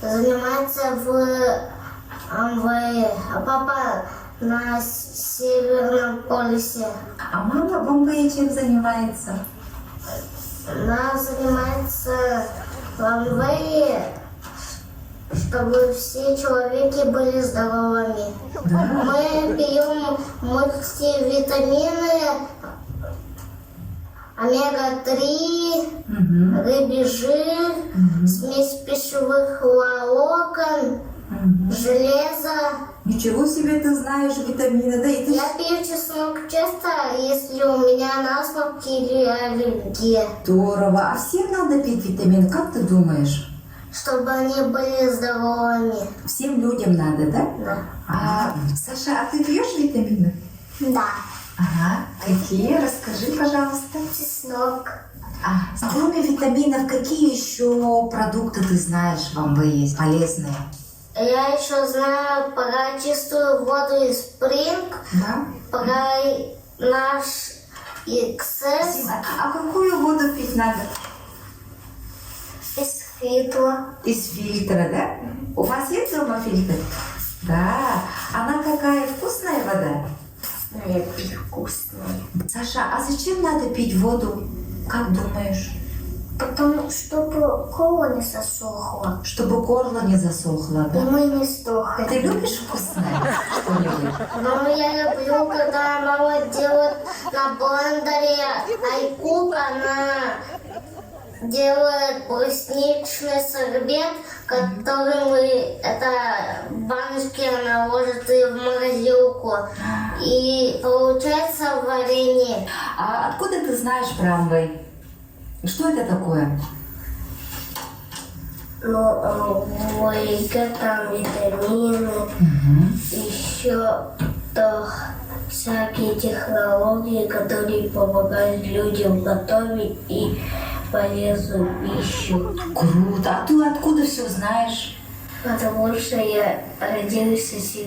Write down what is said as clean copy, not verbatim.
Занимается в МВЭ, а папа на Северном полюсе. А мама в МВЭ чем занимается? Она занимается в МВЭ, чтобы все человеки были здоровыми. Да. Мы пьем мультивитамины, омега-3, рыбий жир, смесь пищевых волокон, железо. Ничего себе ты знаешь витамины, да? И ты... Я пью чеснок часто, если у меня насморк или аллергия, Здорово. А всем надо пить витамины, как ты думаешь? чтобы они были здоровыми. Всем людям надо, да? Да. Саша, а ты пьешь витамины? Да. Ага. Какие? Расскажи, пожалуйста. Чеснок. Кроме витаминов, какие еще продукты ты знаешь в МВЭ есть полезные? Я еще знаю про чистую воду из Спринг, Да. про наш XS А какую воду пить надо? из Фитла. Из фильтра, да? У вас есть дома фильтр? Да. Она какая вкусная вода? Нет, вкусная. Саша, а зачем надо пить воду? Как думаешь? Потому чтобы кола не сосохла. Чтобы горло не засохло, И да? мы не стохли. Ты любишь вкусное что-нибудь? Но я люблю, когда мама делает на блендере айкук, она делает брусничный сорбет, который мы, это баночки она ложит и в морозилку. И получается варенье. А откуда ты знаешь про МВЭ? Что это такое? Ну, там витамины, еще всякие технологии, которые помогают людям готовить и полезную пищу. Круто. А ты откуда все знаешь? Потому что я родился